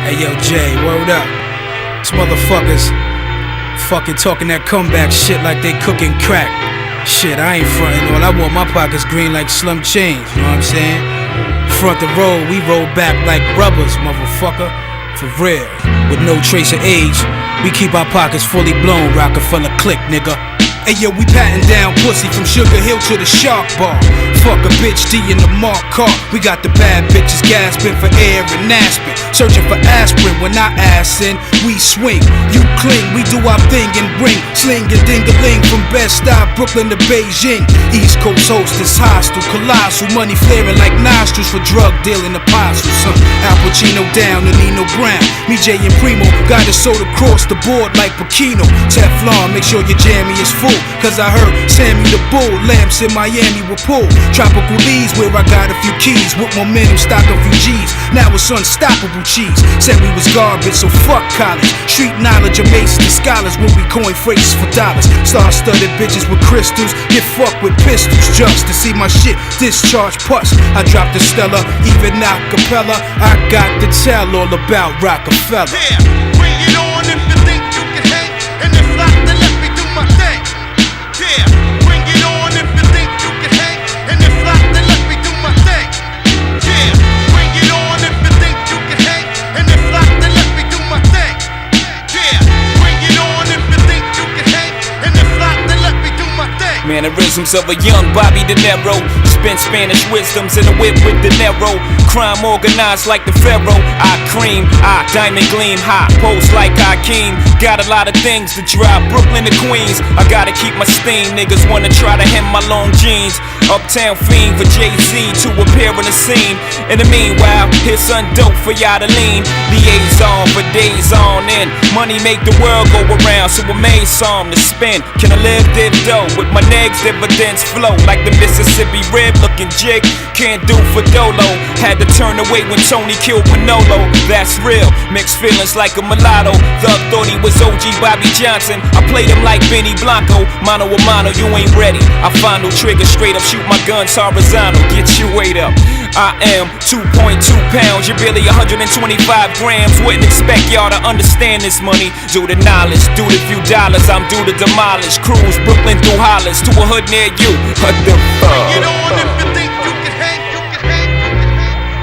Hey yo, Jay, word up. These motherfuckers fucking talking that comeback shit like they cooking crack. Shit, I ain't frontin', all I want my pockets green like Slim Change, you know what I'm saying? Front the road, we roll back like rubbers, motherfucker. For real, with no trace of age, we keep our pockets fully blown, Rockefeller click, nigga. Hey yo, we patting down pussy from Sugar Hill to the Shark Bar. Fuck a bitch, D in the Mark car. We got the bad bitches gasping for air and Aspen, searching for aspirin. When I ass in, we swing, you cling, we do our thing and bring sling and ding-a-ling from Bed-Stuy, Brooklyn to Beijing. East Coast hostess, hostile, colossal, money flaring like nostrils for drug dealing apostles. Al Pacino down to Nino Brown. Me, Jay, and Primo got it sold across the board like Pacino. Teflon, make sure your jammy is full, cause I heard Sammy the Bull, lamps in Miami will pull. Tropical leads where I got a few keys, with momentum stock a few G's. Now it's unstoppable cheese. Said we was garbage, so fuck college. Street knowledge amazes the scholars when we coin phrases for dollars. Star-studded bitches with crystals, get fucked with pistols just to see my shit discharge pus. I dropped the Stella, even acapella. I got to tell all about Rockefeller. Yeah, bring it on if you think you can hang, and if not, then let me do my thing. Yeah, bring it on if you think you can hang, and if not, then let me do my thing. Yeah, bring it on if you think you can hang, and if not, then let me do my thing. Yeah, bring it on if you think you can hang, and if not, then let me do my thing. Mannerisms of a young Bobby De Niro, spin Spanish wisdoms in a whip with De Niro. Crime organized like the Pharaoh. I cream, I diamond gleam, high post like Hakeem. Got a lot of things to drive Brooklyn to Queens. I gotta keep my steam. Niggas wanna try to hem my long jeans. Uptown fiend for Jay-Z to appear in the scene. In the meanwhile, here's some dope for y'all to lean. Liaison for days on end. Money make the world go around, so I made some to spend. Can I live this dough with my negs? Dividends flow like the Mississippi Rib looking jig. Can't do for Dolo. Had to turn away when Tony killed Manolo. That's real. Mixed feelings like a mulatto. Thug thought he was OG Bobby Johnson. I played him like Benny Blanco. Mano a mano, you ain't ready. I find no trigger straight up. Shoot my guns horizontal. Get your weight up. I am 2.2 pounds. You're barely 125 grams. Wouldn't expect y'all to understand this money. Due to knowledge, due to few dollars, I'm due to demolish. Cruise Brooklyn through Hollis to a hood near you. What the fuck? Get on if you think you can hang, you can hang.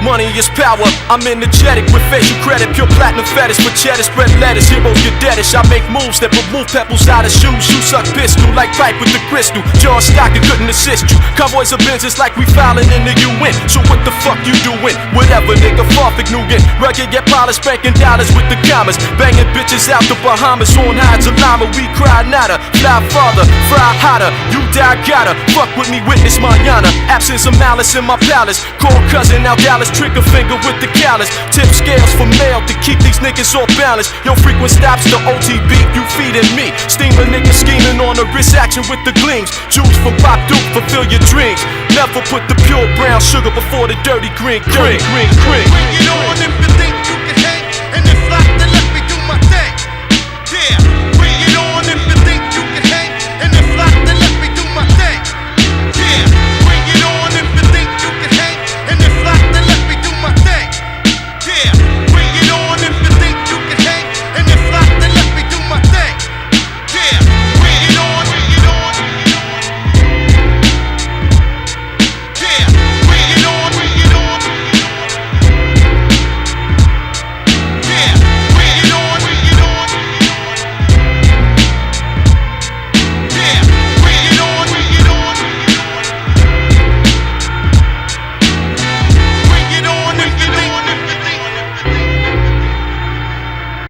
Money is power, I'm energetic with facial credit. Pure platinum fetish for cheddar, spread lettuce. Heroes get deadish, I make moves that remove pebbles out of shoes. You suck pistol like pipe with the crystal. John Stockton couldn't assist you. Convoys of Benzes like we filing in the UN. So what the fuck you doing? Whatever nigga, Farfik Nugent. Rugged get polished, banking dollars with the commas. Banging bitches out the Bahamas. On hides of llama, we cry nada. Fly farther, fry hotter. You die gotta fuck with me, witness manana. Absence of malice in my palace. Call cousin, now Dallas. Trigger finger with the callus. Tip scales for mail to keep these niggas off balance. Yo, frequent stops the OTB, you feeding me. Steam a nigga scheming on the wrist action with the gleams. Juice from Pop Duke, fulfill your dreams. Never put the pure brown sugar before the dirty green. Bring it on if you think you